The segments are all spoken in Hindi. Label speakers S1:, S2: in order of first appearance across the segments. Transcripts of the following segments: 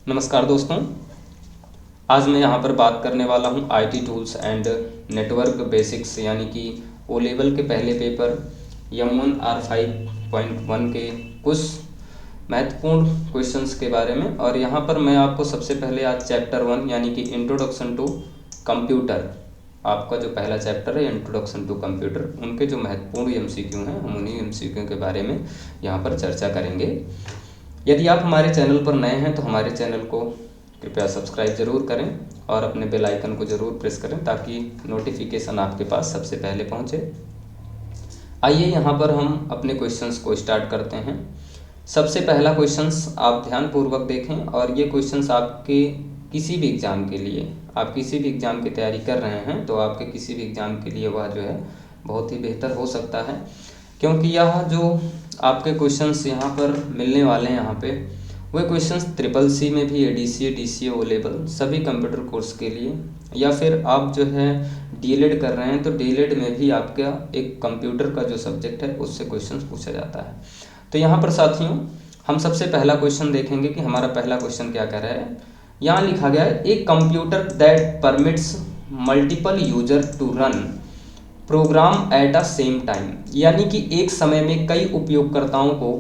S1: नमस्कार दोस्तों, आज मैं यहाँ पर बात करने वाला हूँ IT tools and network basics यानी कि ओ लेवल के पहले पेपर M1R5.1 के कुछ महत्वपूर्ण क्वेश्चंस के बारे में। और यहाँ पर मैं आपको सबसे पहले आज चैप्टर 1 यानी कि इंट्रोडक्शन टू कंप्यूटर, आपका जो पहला चैप्टर है इंट्रोडक्शन टू कंप्यूटर, उनके जो महत्वपूर्ण MCQ हैं हम उन्हीं MCQ के बारे में यहाँ पर चर्चा करेंगे। यदि आप हमारे चैनल पर नए हैं तो हमारे चैनल को कृपया सब्सक्राइब ज़रूर करें और अपने बेल आइकन को ज़रूर प्रेस करें ताकि नोटिफिकेशन आपके पास सबसे पहले पहुंचे। आइए यहाँ पर हम अपने क्वेश्चंस को स्टार्ट करते हैं। सबसे पहला क्वेश्चंस आप ध्यानपूर्वक देखें और ये क्वेश्चंस आपके किसी भी एग्ज़ाम के लिए, आप किसी भी एग्ज़ाम की तैयारी कर रहे हैं तो आपके किसी भी एग्ज़ाम के लिए वह जो है बहुत ही बेहतर हो सकता है, क्योंकि यह जो आपके क्वेश्चंस यहाँ पर मिलने वाले हैं यहाँ पे वे क्वेश्चंस CCC में भी ADCA DCA ओ लेवल सभी कंप्यूटर कोर्स के लिए, या फिर आप जो है DLED कर रहे हैं तो DLED में भी आपका एक कंप्यूटर का जो सब्जेक्ट है उससे क्वेश्चंस पूछा जाता है। तो यहाँ पर साथियों हम सबसे पहला क्वेश्चन देखेंगे कि हमारा पहला क्वेश्चन क्या कह रहा है। यहाँ लिखा गया है एक computer that permits multiple user to run program at a same time, यानी कि एक समय में कई उपयोगकर्ताओं को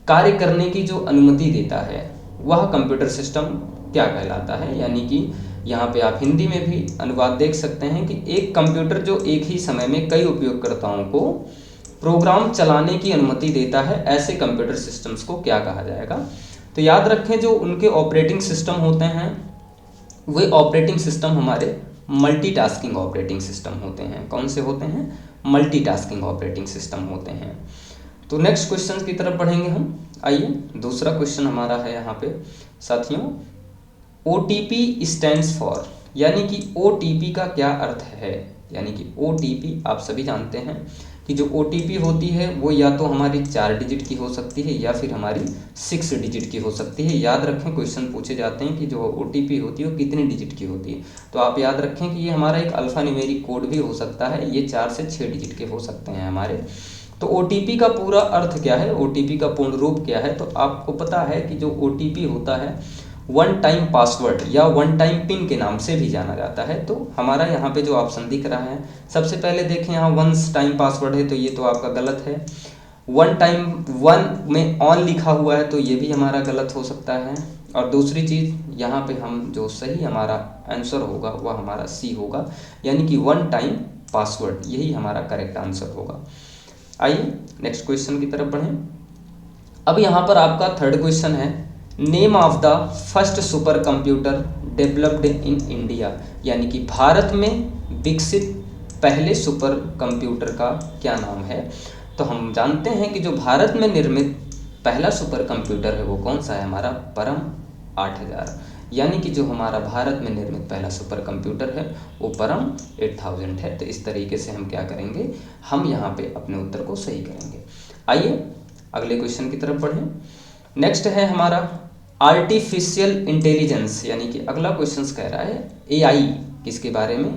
S1: कार्य करने की जो अनुमति देता है वह कंप्यूटर सिस्टम क्या कहलाता है। यानी कि यहाँ पे आप हिंदी में भी अनुवाद देख सकते हैं कि एक कंप्यूटर जो एक ही समय में कई उपयोगकर्ताओं को प्रोग्राम चलाने की अनुमति देता है, ऐसे कंप्यूटर सिस्टम्स को क्या कहा जाएगा। तो याद रखें जो उनके ऑपरेटिंग सिस्टम होते हैं वे ऑपरेटिंग सिस्टम हमारे मल्टीटास्किंग ऑपरेटिंग सिस्टम होते हैं। कौन से होते हैं? मल्टीटास्किंग ऑपरेटिंग सिस्टम होते हैं। तो नेक्स्ट क्वेश्चन की तरफ बढ़ेंगे हम। आइए दूसरा क्वेश्चन हमारा है यहाँ पे साथियों, OTP स्टैंड्स फॉर, यानी कि OTP का क्या अर्थ है। यानी कि OTP आप सभी जानते हैं कि जो OTP होती है वो या तो हमारी 4 डिजिट की हो सकती है या फिर हमारी 6 डिजिट की हो सकती है। याद रखें क्वेश्चन पूछे जाते हैं कि जो OTP होती है वो कितनी डिजिट की होती है, तो आप याद रखें कि ये हमारा एक अल्फ़ा न्यूमेरिक कोड भी हो सकता है, ये 4 से 6 डिजिट के हो सकते हैं हमारे। तो OTP का पूरा अर्थ क्या है, OTP का पूर्ण रूप क्या है, तो आपको पता है कि जो OTP होता है वन टाइम पासवर्ड या वन टाइम पिन के नाम से भी जाना जाता है। तो हमारा यहाँ पे जो ऑप्शन दिख रहा है, सबसे पहले देखें यहाँ वंस टाइम पासवर्ड है तो ये तो आपका गलत है। वन में ऑन लिखा हुआ है तो ये भी हमारा गलत हो सकता है। और दूसरी चीज़ यहाँ पे हम जो सही हमारा आंसर होगा वह हमारा C होगा, यानी कि वन टाइम पासवर्ड, यही हमारा करेक्ट आंसर होगा। आइए नेक्स्ट क्वेश्चन की तरफ बढ़ें। अब यहाँ पर आपका थर्ड क्वेश्चन है, name of the first super computer developed in India, यानी कि भारत में विकसित पहले सुपर कंप्यूटर का क्या नाम है। तो हम जानते हैं कि जो भारत में निर्मित पहला सुपर कंप्यूटर है वो कौन सा है, हमारा परम 8000, यानी कि जो हमारा भारत में निर्मित पहला सुपर कंप्यूटर है वो परम 8000 है। तो इस तरीके से हम क्या करेंगे, हम यहाँ पे अपने उत्तर को सही करेंगे। आइए अगले क्वेश्चन की तरफ बढ़ें। नेक्स्ट है हमारा आर्टिफिशियल इंटेलिजेंस, यानी कि अगला क्वेश्चन कह रहा है AI किसके बारे में।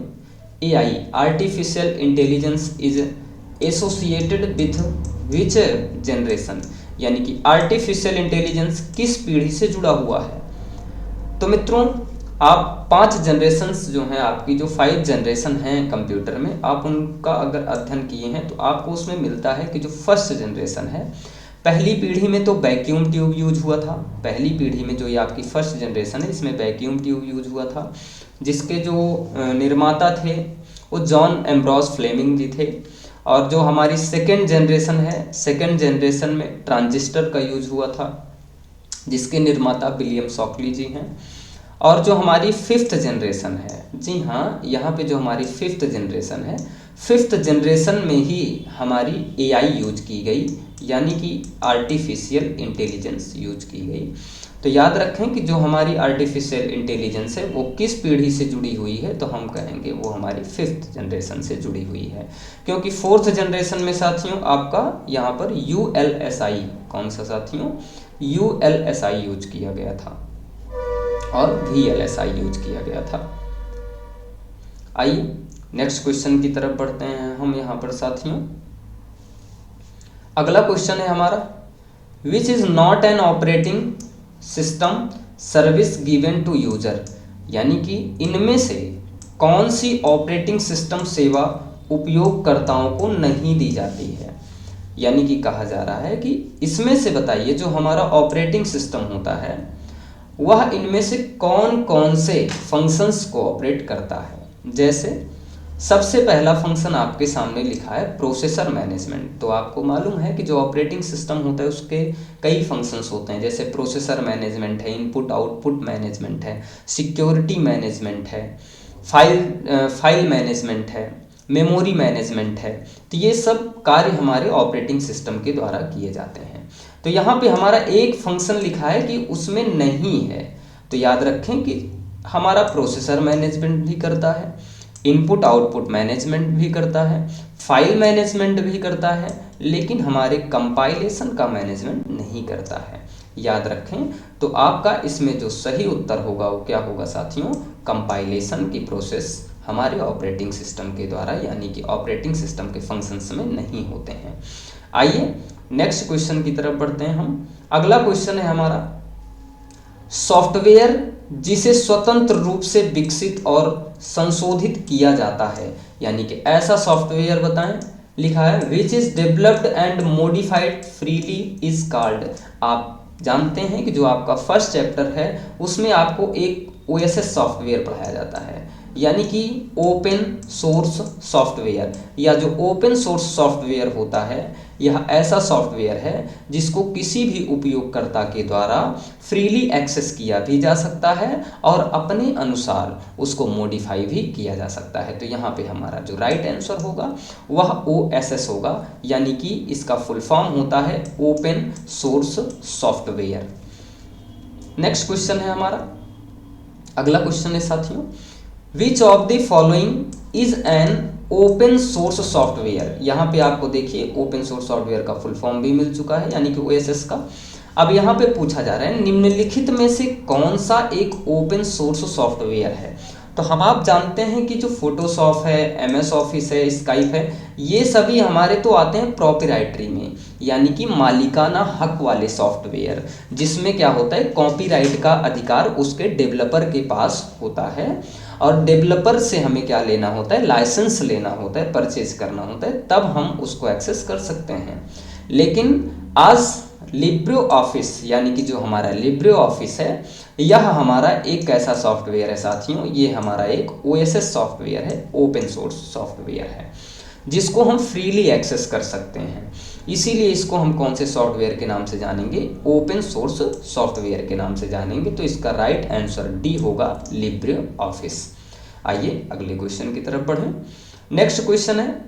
S1: AI artificial intelligence is associated with which generation, यानी कि आर्टिफिशियल इंटेलिजेंस किस पीढ़ी से जुड़ा हुआ है। तो मित्रों आप 5 जनरेशन्स जो हैं, आपकी जो 5 जनरेशन हैं कंप्यूटर में, आप उनका अगर अध्ययन किए हैं तो आपको उसमें मिलता है कि जो फर्स्ट जनरेशन है, पहली पीढ़ी में तो वैक्यूम ट्यूब यूज हुआ था। पहली पीढ़ी में जो ये आपकी फर्स्ट जनरेशन है इसमें वैक्यूम ट्यूब यूज हुआ था, जिसके जो निर्माता थे वो जॉन एम्ब्रोस फ्लेमिंग जी थे। और जो हमारी सेकेंड जनरेशन है, सेकेंड जनरेशन में ट्रांजिस्टर का यूज हुआ था, जिसके निर्माता विलियम शॉकली जी हैं। और जो हमारी 5th जनरेशन है, जी हाँ यहाँ पे जो हमारी 5th जनरेशन है, 5th जनरेशन में ही हमारी AI यूज की गई, यानी कि आर्टिफिशियल इंटेलिजेंस यूज की गई। तो याद रखें कि जो हमारी आर्टिफिशियल इंटेलिजेंस है वो किस पीढ़ी से जुड़ी हुई है, तो हम कहेंगे वो हमारी 5th जनरेशन से जुड़ी हुई है। क्योंकि 4th जनरेशन में साथियों आपका यहाँ पर ULSI, कौन सा साथियों, ULSI यूज किया गया था और VLSI यूज किया गया था। आइए नेक्स्ट क्वेश्चन की तरफ बढ़ते हैं हम यहाँ पर साथियों। अगला क्वेश्चन है हमारा, which is not an operating system service given to user, यानी कि इनमें से कौन सी ऑपरेटिंग सिस्टम सेवा उपयोगकर्ताओं को नहीं दी जाती है। यानी कि कहा जा रहा है कि इसमें से बताइए जो हमारा ऑपरेटिंग सिस्टम होता है वह इनमें से कौन कौन से फंक्शंस को ऑपरेट करता है। जैसे सबसे पहला फंक्शन आपके सामने लिखा है प्रोसेसर मैनेजमेंट। तो आपको मालूम है कि जो ऑपरेटिंग सिस्टम होता है उसके कई फंक्शंस होते हैं, जैसे प्रोसेसर मैनेजमेंट है, इनपुट आउटपुट मैनेजमेंट है, सिक्योरिटी मैनेजमेंट है, फाइल मैनेजमेंट है, मेमोरी मैनेजमेंट है। तो ये सब कार्य हमारे ऑपरेटिंग सिस्टम के द्वारा किए जाते हैं। तो यहाँ पे हमारा एक फंक्शन लिखा है कि उसमें नहीं है, तो याद रखें कि हमारा प्रोसेसर मैनेजमेंट भी करता है, इनपुट आउटपुट मैनेजमेंट भी करता है, फाइल मैनेजमेंट भी करता है, लेकिन हमारे कंपाइलेशन का मैनेजमेंट नहीं करता है। याद रखें। तो आपका इसमें जो सही उत्तर होगा वो क्या होगा साथियों, कंपाइलेशन की प्रोसेस हमारे ऑपरेटिंग सिस्टम के द्वारा यानी कि ऑपरेटिंग सिस्टम के फंक्शंस में नहीं होते हैं। आइए नेक्स्ट क्वेश्चन की तरफ बढ़ते हैं हम। अगला क्वेश्चन है हमारा, सॉफ्टवेयर जिसे स्वतंत्र रूप से विकसित और संशोधित किया जाता है, यानी कि ऐसा सॉफ्टवेयर बताएं। लिखा है which is developed and modified freely is called. आप जानते हैं कि जो आपका फर्स्ट चैप्टर है उसमें आपको एक ओएसएस सॉफ्टवेयर पढ़ाया जाता है, यानी कि ओपन सोर्स सॉफ्टवेयर, या जो ओपन सोर्स सॉफ्टवेयर होता है यह ऐसा सॉफ्टवेयर है जिसको किसी भी उपयोगकर्ता के द्वारा फ्रीली एक्सेस किया भी जा सकता है और अपने अनुसार उसको मॉडिफाई भी किया जा सकता है। तो यहाँ पे हमारा जो राइट आंसर होगा वह ओएसएस होगा, यानी कि इसका फुल फॉर्म होता है open source software. Next question है हमारा, अगला क्वेश्चन है साथियों, which of the following is an open source software. यहाँ पे आपको देखिए ओपन सोर्स सॉफ्टवेयर का फुल फॉर्म भी मिल चुका है, यानी कि ओएसएस का। अब यहाँ पे पूछा जा रहा है निम्नलिखित में से कौन सा एक ओपन सोर्स सॉफ्टवेयर है। तो हम आप जानते हैं कि जो फोटोशॉप है, एमएस ऑफिस है, स्काइप है, ये सभी हमारे तो आते हैं प्रॉपराइटरी में, यानी कि मालिकाना हक वाले सॉफ्टवेयर, जिसमें क्या होता है कॉपीराइट का अधिकार उसके डेवलपर के पास होता है और डेवलपर से हमें क्या लेना होता है, लाइसेंस लेना होता है, परचेज करना होता है, तब हम उसको एक्सेस कर सकते हैं। लेकिन आज लिब्रे ऑफिस यानी कि जो हमारा लिब्रे ऑफिस है यह हमारा एक ऐसा सॉफ्टवेयर है साथियों, ये हमारा एक ओएसएस सॉफ्टवेयर है, ओपन सोर्स सॉफ्टवेयर है, जिसको हम फ्रीली एक्सेस कर सकते हैं। इसीलिए इसको हम कौन से सॉफ्टवेयर के नाम से जानेंगे, ओपन सोर्स सॉफ्टवेयर के नाम से जानेंगे। तो इसका राइट आंसर डी होगा, लिब्रे ऑफिस। आइए अगले क्वेश्चन की तरफ बढ़ें। नेक्स्ट क्वेश्चन है,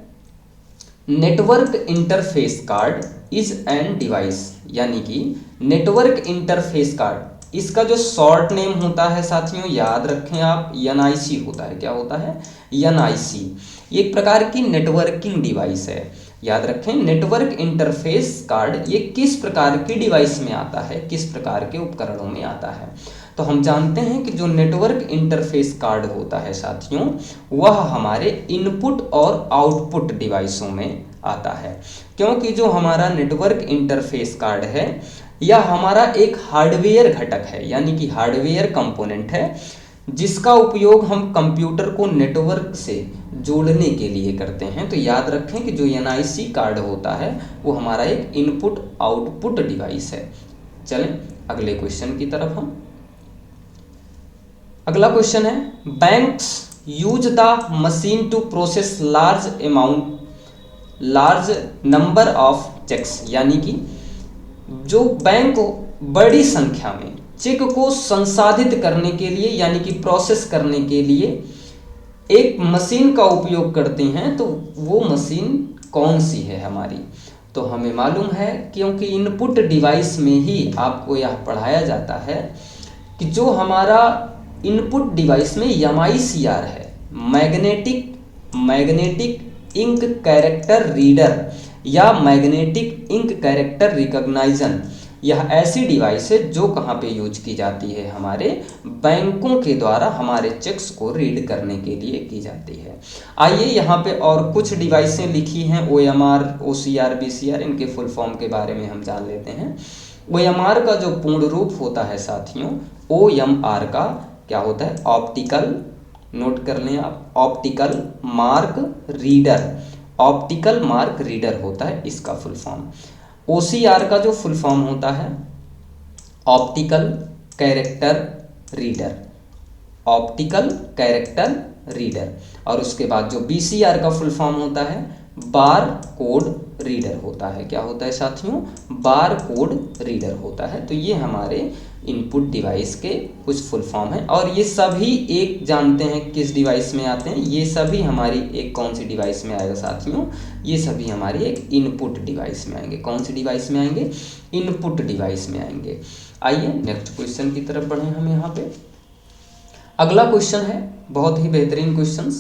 S1: network interface card is an device, यानी कि नेटवर्क इंटरफेस कार्ड, इसका जो शॉर्ट नेम होता है साथियों याद रखें आप, एनआईसी होता है। क्या होता है, एनआईसी। ये एक प्रकार की नेटवर्किंग डिवाइस है, याद रखें। नेटवर्क इंटरफेस कार्ड ये किस प्रकार की डिवाइस में आता है, किस प्रकार के उपकरणों में आता है। तो हम जानते हैं कि जो नेटवर्क इंटरफेस कार्ड होता है साथियों वह हमारे इनपुट और आउटपुट डिवाइसों में आता है, क्योंकि जो हमारा नेटवर्क इंटरफेस कार्ड है यह हमारा एक हार्डवेयर घटक है, यानी कि हार्डवेयर कंपोनेंट है, जिसका उपयोग हम कंप्यूटर को नेटवर्क से जोड़ने के लिए करते हैं। तो याद रखें कि जो एनआईसी कार्ड होता है वो हमारा एक इनपुट आउटपुट डिवाइस है। चलें अगले क्वेश्चन की तरफ हम। अगला क्वेश्चन है, banks use the machine to process large number of cheques, यानी कि जो बैंक बड़ी संख्या में चेक को संसाधित करने के लिए यानी कि प्रोसेस करने के लिए एक मशीन का उपयोग करते हैं, तो वो मशीन कौन सी है हमारी। तो हमें मालूम है, क्योंकि इनपुट डिवाइस में ही आपको यह पढ़ाया जाता है कि जो हमारा इनपुट डिवाइस में MICR है, मैग्नेटिक इंक कैरेक्टर रीडर या मैग्नेटिक इंक कैरेक्टर रिकॉग्नाइजन, यह ऐसी डिवाइस है जो कहाँ पे यूज की जाती है, हमारे बैंकों के द्वारा हमारे चेक्स को रीड करने के लिए की जाती है। आइए यहाँ पे और कुछ डिवाइसें लिखी हैं, OMR, OCR, BCR, इनके फुल फॉर्म के बारे में हम जान लेते हैं। OMR का जो पूर्ण रूप होता है साथियों OMR का क्या होता है, ऑप्टिकल, नोट कर लें आप, optical mark reader, optical mark reader होता है इसका फुल फॉर्म। OCR का जो फुल फॉर्म होता है optical character reader, optical character reader. और उसके बाद जो BCR का फुल फॉर्म होता है बार कोड रीडर होता है। क्या होता है साथियों, बार कोड रीडर होता है। तो ये हमारे इनपुट डिवाइस के कुछ फुल फॉर्म है, और ये सभी एक जानते हैं किस डिवाइस में आते हैं, ये सभी हमारी एक कौन सी डिवाइस में आएगा साथियों, ये सभी हमारी एक इनपुट डिवाइस में आएंगे। कौन सी डिवाइस में आएंगे, इनपुट डिवाइस में आएंगे। आइए नेक्स्ट क्वेश्चन की तरफ बढ़े हम यहाँ पे। अगला क्वेश्चन है बहुत ही बेहतरीन question,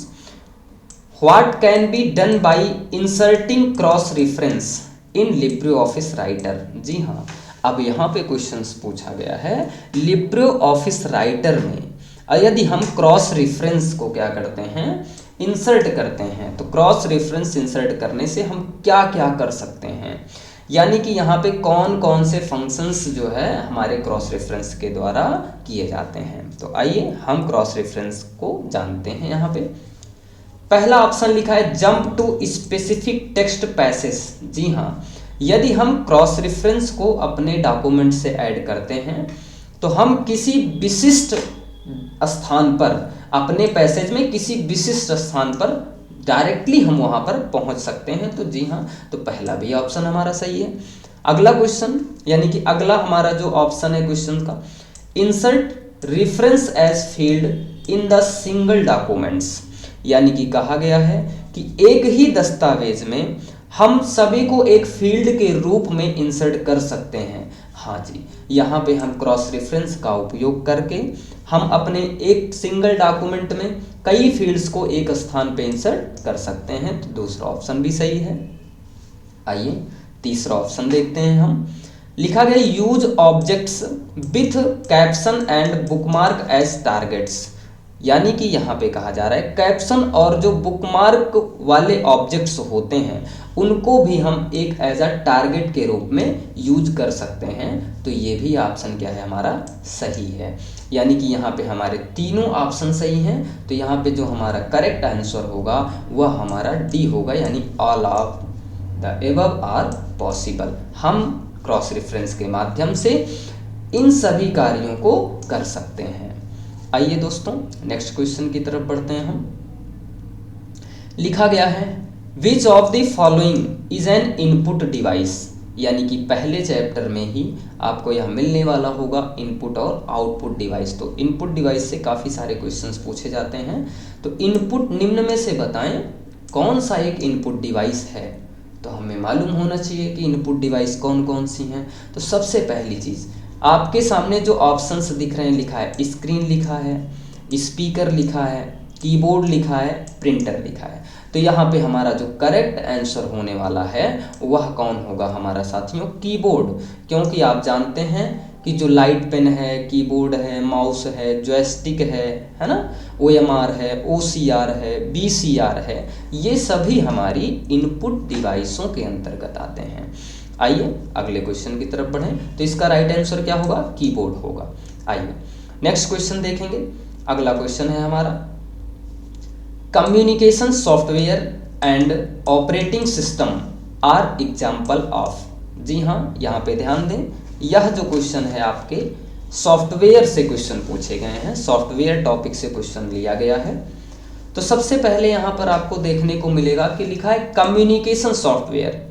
S1: what can be done by inserting cross reference in LibreOffice Writer. जी हाँ, अब यहाँ पे क्वेश्चंस पूछा गया है लिब्रे ऑफिस राइटर में यदि हम क्रॉस रेफरेंस को क्या करते हैं, इंसर्ट करते हैं, तो क्रॉस रेफरेंस इंसर्ट करने से हम क्या क्या कर सकते हैं, यानी कि यहाँ पे कौन कौन से फंक्शंस जो है हमारे क्रॉस रेफरेंस के द्वारा किए जाते हैं। तो आइए हम क्रॉस रेफरेंस को जानते हैं। यहाँ पे पहला ऑप्शन लिखा है jump to specific text passage. जी हाँ, यदि हम क्रॉस रेफरेंस को अपने डॉक्यूमेंट से ऐड करते हैं तो हम किसी विशिष्ट स्थान पर, अपने पैसेज में किसी विशिष्ट स्थान पर डायरेक्टली हम वहां पर पहुंच सकते हैं। तो जी हाँ, तो पहला भी ऑप्शन हमारा सही है। अगला क्वेश्चन, यानी कि अगला हमारा जो ऑप्शन है क्वेश्चन का, insert reference as field in the single documents, यानी कि कहा गया है कि एक ही दस्तावेज में हम सभी को एक फील्ड के रूप में इंसर्ट कर सकते हैं। हाँ जी, यहाँ पे हम क्रॉस रेफरेंस का उपयोग करके हम अपने एक सिंगल डॉक्यूमेंट में कई फील्ड्स को एक स्थान पे इंसर्ट कर सकते हैं। तो दूसरा ऑप्शन भी सही है। आइए तीसरा ऑप्शन देखते हैं हम। लिखा गया use objects with caption and bookmark as targets, यानी कि यहाँ पे कहा जा रहा है कैप्शन और जो बुकमार्क वाले ऑब्जेक्ट्स होते हैं उनको भी हम एक एज अ टारगेट के रूप में यूज कर सकते हैं। तो ये भी ऑप्शन क्या है हमारा, सही है। यानी कि यहाँ पे हमारे तीनों ऑप्शन सही हैं। तो यहाँ पे जो हमारा करेक्ट आंसर होगा वह हमारा डी होगा, यानी all of the above are possible. हम क्रॉस रेफरेंस के माध्यम से इन सभी कार्यों को कर सकते हैं। आइए दोस्तों नेक्स्ट क्वेश्चन की तरफ बढ़ते हैं हम। लिखा गया है which of the following is an input device, यानी कि पहले चैप्टर में ही आपको यह मिलने वाला होगा इनपुट और आउटपुट डिवाइस। तो इनपुट डिवाइस से काफ़ी सारे क्वेश्चंस पूछे जाते हैं। तो इनपुट निम्न में से बताएं कौन सा एक इनपुट डिवाइस है। तो हमें मालूम होना चाहिए कि इनपुट डिवाइस कौन कौन सी हैं। तो सबसे पहली चीज़ आपके सामने जो ऑप्शंस दिख रहे हैं, लिखा है स्क्रीन, लिखा है स्पीकर, लिखा है कीबोर्ड, लिखा है प्रिंटर, लिखा है। तो यहाँ पे हमारा जो करेक्ट आंसर होने वाला है वह कौन होगा हमारा साथियों, कीबोर्ड। क्योंकि आप जानते हैं कि जो लाइट पेन है, कीबोर्ड है, माउस है, जॉयस्टिक है ना, OMR है, OCR है, BCR है, ये सभी हमारी इनपुट डिवाइसों के अंतर्गत आते हैं। आइए अगले क्वेश्चन की तरफ बढ़ें। तो इसका राइट आंसर क्या होगा, कीबोर्ड होगा। आइए नेक्स्ट क्वेश्चन देखेंगे। अगला क्वेश्चन है हमारा communication software and operating system are example of. जी हाँ, यहाँ पे ध्यान दें, यह जो क्वेश्चन है आपके सॉफ्टवेयर से क्वेश्चन पूछे गए हैं, सॉफ्टवेयर टॉपिक से क्वेश्चन लिया गया है। तो सबसे पहले यहाँ पर आपको देखने को मिलेगा कि लिखा है कम्युनिकेशन सॉफ्टवेयर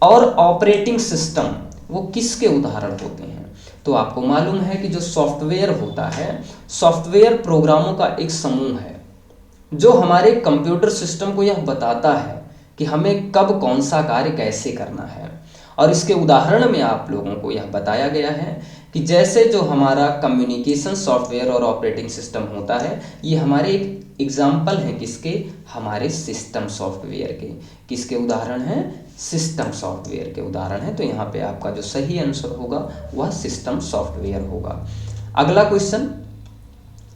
S1: और ऑपरेटिंग सिस्टम, वो किसके उदाहरण होते हैं। तो आपको मालूम है कि जो सॉफ्टवेयर होता है, सॉफ्टवेयर प्रोग्रामों का एक समूह है जो हमारे कंप्यूटर सिस्टम को यह बताता है कि हमें कब कौन सा कार्य कैसे करना है। और इसके उदाहरण में आप लोगों को यह बताया गया है कि जैसे जो हमारा कम्युनिकेशन सॉफ्टवेयर और ऑपरेटिंग सिस्टम होता है, ये हमारे एक एग्जाम्पल हैं किसके, हमारे सिस्टम सॉफ्टवेयर के। किसके उदाहरण हैं, सिस्टम सॉफ्टवेयर के उदाहरण हैं। तो यहाँ पे आपका जो सही आंसर होगा वह सिस्टम सॉफ्टवेयर होगा। अगला क्वेश्चन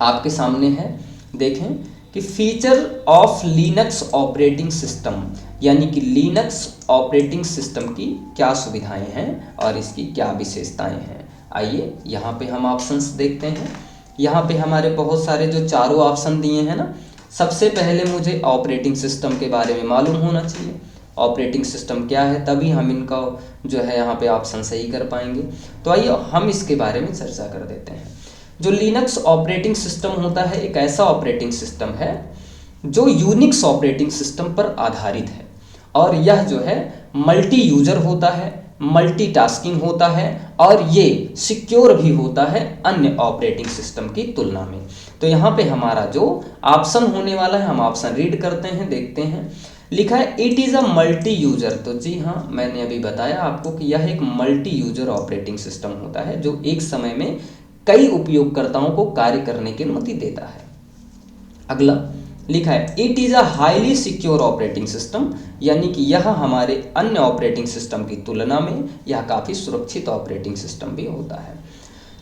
S1: आपके सामने है, देखें कि feature of Linux operating system, यानी कि लिनक्स ऑपरेटिंग सिस्टम की क्या सुविधाएं हैं और इसकी क्या विशेषताएं हैं। आइए यहाँ पे हम ऑप्शंस देखते हैं। यहाँ पे हमारे बहुत सारे जो चारों ऑप्शन दिए हैं ना, सबसे पहले मुझे ऑपरेटिंग सिस्टम के बारे में मालूम होना चाहिए। ऑपरेटिंग सिस्टम क्या है, तभी हम इनका जो है यहाँ पे ऑप्शन सही कर पाएंगे। तो आइए हम इसके बारे में चर्चा कर देते हैं। जो लिनक्स ऑपरेटिंग सिस्टम होता है, एक ऐसा ऑपरेटिंग सिस्टम है जो यूनिक्स ऑपरेटिंग सिस्टम पर आधारित है, और यह जो है मल्टी यूजर होता है, मल्टीटास्किंग होता है, और ये सिक्योर भी होता है अन्य ऑपरेटिंग सिस्टम की तुलना में। तो यहाँ पे हमारा जो ऑप्शन होने वाला है, हम ऑप्शन रीड करते हैं, देखते हैं। लिखा है it is a multi user. तो जी हाँ, मैंने अभी बताया आपको कि यह एक मल्टी यूजर ऑपरेटिंग सिस्टम होता है जो एक समय में कई उपयोगकर्ताओं को कार्य करने की अनुमति देता है। अगला लिखा है it is a highly secure operating system, यानी कि यह हमारे अन्य ऑपरेटिंग सिस्टम की तुलना में यह काफ़ी सुरक्षित ऑपरेटिंग सिस्टम भी होता है।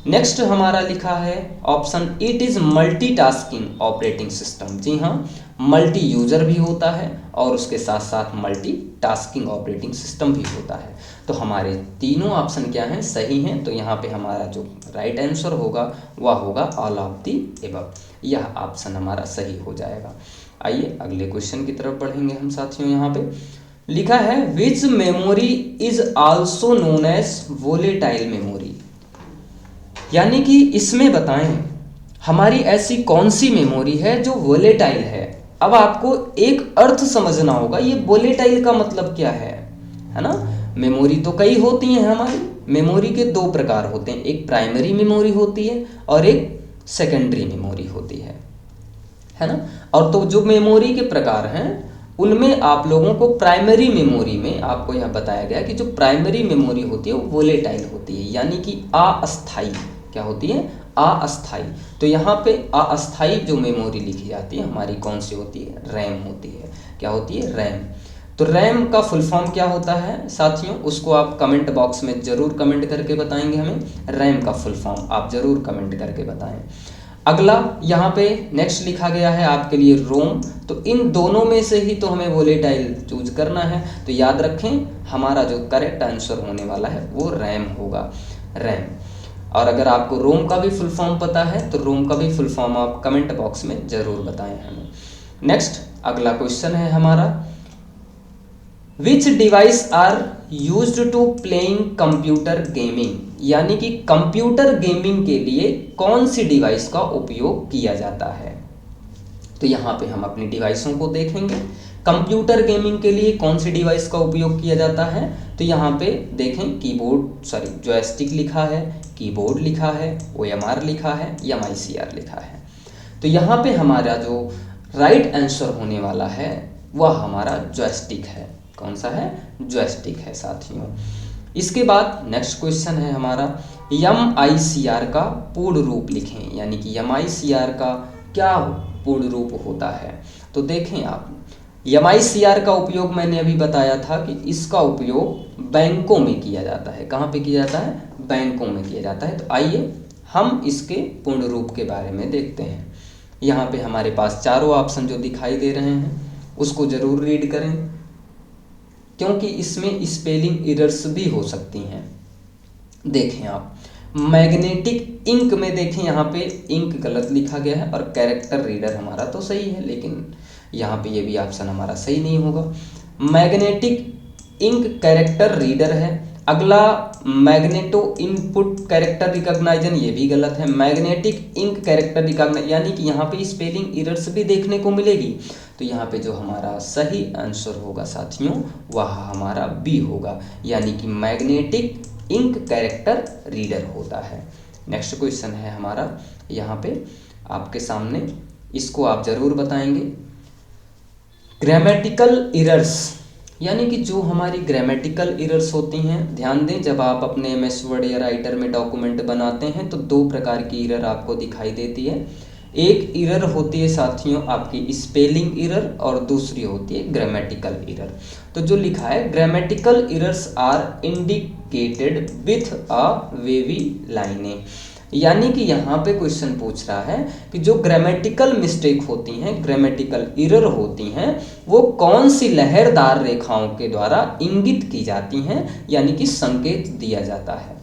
S1: नेक्स्ट हमारा लिखा है option it is multitasking operating system. जी हाँ, मल्टी यूजर भी होता है और उसके साथ साथ मल्टीटास्किंग ऑपरेटिंग सिस्टम भी होता है। तो हमारे तीनों ऑप्शन क्या हैं, सही हैं। तो यहाँ पे हमारा जो राइट आंसर होगा वह होगा ऑल ऑफ दी एबव। यह ऑप्शन हमारा सही हो जाएगा। आइए अगले क्वेश्चन की तरफ बढ़ेंगे हम साथियों। यहाँ पे लिखा है which memory is also known as volatile memory, यानी कि इसमें बताएं हमारी ऐसी कौन सी मेमोरी है जो वोलेटाइल है। अब आपको एक अर्थ समझना होगा, ये वोलेटाइल का मतलब क्या है ना। मेमोरी तो कई होती हैं हमारी, मेमोरी के दो प्रकार होते हैं, एक प्राइमरी मेमोरी होती है और एक सेकेंडरी मेमोरी होती है ना। और तो जो मेमोरी के प्रकार हैं उनमें आप लोगों को प्राइमरी मेमोरी में आपको यह बताया गया कि जो प्राइमरी मेमोरी होती है वो वोलेटाइल होती है, यानी कि अस्थायी। क्या होती है, अस्थायी। तो यहाँ पे अस्थायी जो मेमोरी लिखी जाती है हमारी कौन सी होती है, रैम होती है। क्या होती है, रैम। तो रैम का फुल फॉर्म क्या होता है साथियों, उसको आप कमेंट बॉक्स में जरूर कमेंट करके बताएंगे हमें। रैम का फुल फॉर्म आप जरूर कमेंट करके बताएं। अगला यहाँ पे नेक्स्ट लिखा गया है आपके लिए रोम। तो इन दोनों में से ही तो हमें वोलेटाइल चूज करना है। तो याद रखें हमारा जो करेक्ट आंसर होने वाला है वो रैम होगा, रैम। और अगर आपको रोम का भी फुल फॉर्म पता है तो रोम का भी फुल फॉर्म आप कमेंट बॉक्स में जरूर बताएं हमें। नेक्स्ट अगला क्वेश्चन है हमारा which device are used to playing computer gaming, यानी कि कंप्यूटर गेमिंग के लिए कौन सी डिवाइस का उपयोग किया जाता है। तो यहाँ पे हम अपनी डिवाइसों को देखेंगे। कंप्यूटर गेमिंग के लिए कौन सी डिवाइस का उपयोग किया जाता है, तो यहाँ पे देखें जॉयस्टिक लिखा है, कीबोर्ड लिखा है, OMR लिखा है, MICR लिखा है। तो यहाँ पे हमारा जो राइट आंसर होने वाला है वह हमारा जॉयस्टिक है। कौन सा है, जॉयस्टिक है साथियों। इसके बाद नेक्स्ट क्वेश्चन है हमारा MICR का पूर्ण रूप लिखें, यानी कि MICR का क्या पूर्ण रूप होता है। तो देखें आप MICR का उपयोग मैंने अभी बताया था कि इसका उपयोग बैंकों में किया जाता है। कहाँ पे किया जाता है, बैंकों में किया जाता है। तो आइए हम इसके पूर्ण रूप के बारे में देखते हैं। यहाँ पे हमारे पास चारों ऑप्शन जो दिखाई दे रहे हैं उसको जरूर रीड करें, क्योंकि इसमें स्पेलिंग एरर्स भी हो सकती हैं। देखें आप मैग्नेटिक इंक में देखें यहाँ पे इंक गलत लिखा गया है और कैरेक्टर रीडर हमारा तो सही है, लेकिन यहाँ पे ये भी ऑप्शन हमारा सही नहीं होगा। मैग्नेटिक इंक कैरेक्टर रीडर है। अगला मैग्नेटो इनपुट कैरेक्टर रिकॉग्नाइजन, ये भी गलत है। मैग्नेटिक इंक कैरेक्टर रिकॉग्नाइजन, यानी कि यहाँ पे स्पेलिंग एरर्स भी देखने को मिलेगी। तो यहाँ पे जो हमारा सही आंसर होगा साथियों वह हमारा बी होगा, यानी कि मैग्नेटिक इंक कैरेक्टर रीडर होता है। नेक्स्ट क्वेश्चन है हमारा यहाँ पे आपके सामने, इसको आप जरूर बताएंगे। ग्रामेटिकल एरर्स, यानी कि जो हमारी ग्रामेटिकल एरर्स होती हैं, ध्यान दें जब आप अपने MS वर्ड या राइटर में डॉक्यूमेंट बनाते हैं तो दो प्रकार की एरर आपको दिखाई देती है। एक एरर होती है साथियों आपकी स्पेलिंग एरर और दूसरी होती है ग्रामेटिकल एरर। तो जो लिखा है grammatical errors are indicated with a wavy लाइनें, यानी कि यहाँ पे क्वेश्चन पूछ रहा है कि जो ग्रामेटिकल मिस्टेक होती हैं, ग्रामेटिकल एरर होती हैं, वो कौन सी लहरदार रेखाओं के द्वारा इंगित की जाती हैं, यानी कि संकेत दिया जाता है।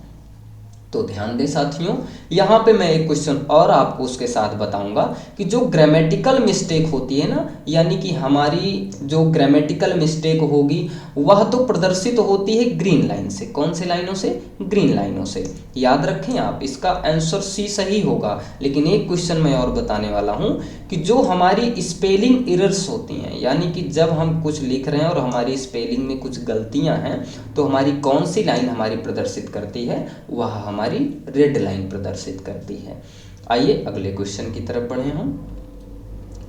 S1: तो ध्यान दें साथियों, यहाँ पे मैं एक क्वेश्चन और आपको उसके साथ बताऊंगा कि जो ग्रामेटिकल मिस्टेक होती है ना, यानी कि हमारी जो ग्रामेटिकल मिस्टेक होगी वह तो प्रदर्शित होती है ग्रीन लाइन से। कौन से लाइनों से? ग्रीन लाइनों से। याद रखें आप, इसका आंसर सी सही होगा। लेकिन एक क्वेश्चन मैं और बताने वाला हूँ कि जो हमारी स्पेलिंग एरर्स होती हैं, यानी कि जब हम कुछ लिख रहे हैं और हमारी स्पेलिंग में कुछ गलतियाँ हैं, तो हमारी कौन सी लाइन हमारी प्रदर्शित करती है? वह हमारी रेड लाइन प्रदर्शित करती है। आइए अगले क्वेश्चन की तरफ बढ़े हम।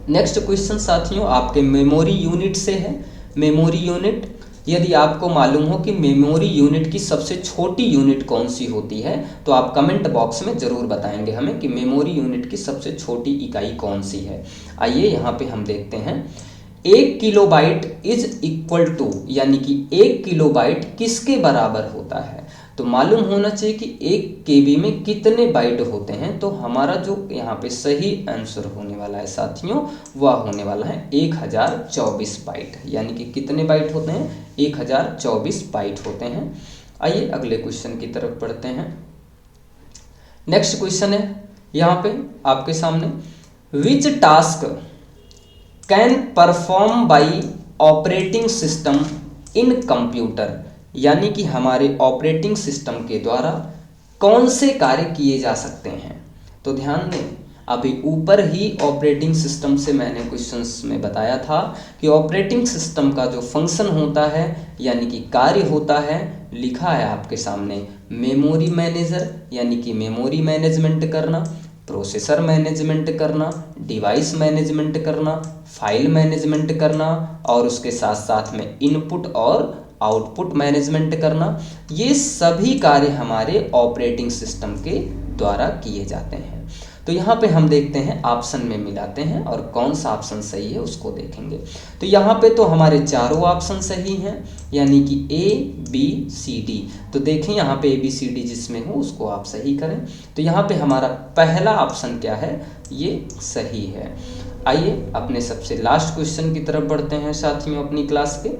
S1: नेक्स्ट क्वेश्चन साथियों आपके मेमोरी यूनिट से है। मेमोरी यूनिट, यदि आपको मालूम हो कि मेमोरी यूनिट की सबसे छोटी यूनिट कौन सी होती है, तो आप कमेंट बॉक्स में ज़रूर बताएंगे हमें कि मेमोरी यूनिट की सबसे छोटी इकाई कौन सी है। आइए यहाँ पे हम देखते हैं। 1 किलोबाइट इज इक्वल टू, यानी कि 1 किलोबाइट किसके बराबर होता है? तो मालूम होना चाहिए कि 1 केबी में कितने बाइट होते हैं। तो हमारा जो यहाँ पे सही आंसर होने वाला है साथियों, वह होने वाला है 1024 बाइट। यानी कि कितने बाइट होते हैं? 1024 बाइट होते हैं। आइए अगले क्वेश्चन की तरफ बढ़ते हैं। नेक्स्ट क्वेश्चन है यहाँ पे आपके सामने, which task can perform by operating system in computer, यानी कि हमारे ऑपरेटिंग सिस्टम के द्वारा कौन से कार्य किए जा सकते हैं। तो ध्यान दें, अभी ऊपर ही ऑपरेटिंग सिस्टम से मैंने क्वेश्चंस में बताया था कि ऑपरेटिंग सिस्टम का जो फंक्शन होता है, यानी कि कार्य होता है, लिखा है आपके सामने मेमोरी मैनेजर, यानी कि मेमोरी मैनेजमेंट करना, प्रोसेसर मैनेजमेंट करना, डिवाइस मैनेजमेंट करना, फाइल मैनेजमेंट करना, और उसके साथ साथ में इनपुट और आउटपुट मैनेजमेंट करना। ये सभी कार्य हमारे ऑपरेटिंग सिस्टम के द्वारा किए जाते हैं। तो यहाँ पे हम देखते हैं, ऑप्शन में मिलाते हैं और कौन सा ऑप्शन सही है उसको देखेंगे। तो यहाँ पे तो हमारे चारों ऑप्शन सही हैं, यानी कि A B C D। तो देखें यहाँ पे A B C D जिसमें हो उसको आप सही करें। तो यहाँ पे हमारा पहला ऑप्शन क्या है? ये सही है। आइए अपने सबसे लास्ट क्वेश्चन की तरफ बढ़ते हैं साथियों अपनी क्लास के।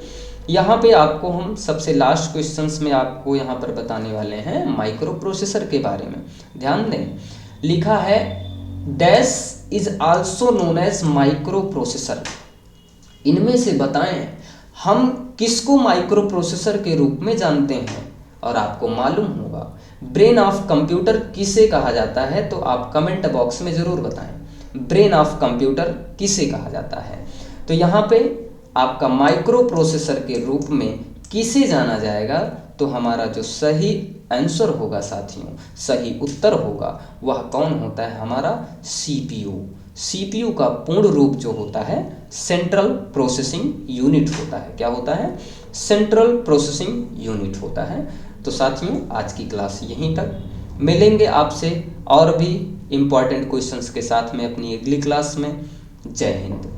S1: यहाँ पे आपको हम सबसे लास्ट क्वेश्चंस में आपको यहाँ पर बताने वाले हैं माइक्रो प्रोसेसर के बारे में। ध्यान दें, लिखा है dash is also known as microprocessor. इनमें से बताएं हम किसको माइक्रो प्रोसेसर के रूप में जानते हैं। और आपको मालूम होगा ब्रेन ऑफ कंप्यूटर किसे कहा जाता है, तो आप कमेंट बॉक्स में ज़रूर बताएं ब्रेन ऑफ कंप्यूटर किसे कहा जाता है। तो यहाँ पे आपका माइक्रो प्रोसेसर के रूप में किसे जाना जाएगा, तो हमारा जो सही आंसर होगा साथियों, सही उत्तर होगा, वह कौन होता है? हमारा CPU। CPU का पूर्ण रूप जो होता है सेंट्रल प्रोसेसिंग यूनिट होता है। क्या होता है? सेंट्रल प्रोसेसिंग यूनिट होता है। तो साथियों आज की क्लास यहीं तक, मिलेंगे आपसे और भी इम्पॉर्टेंट क्वेश्चंस के साथ में अपनी अगली क्लास में। जय हिंद।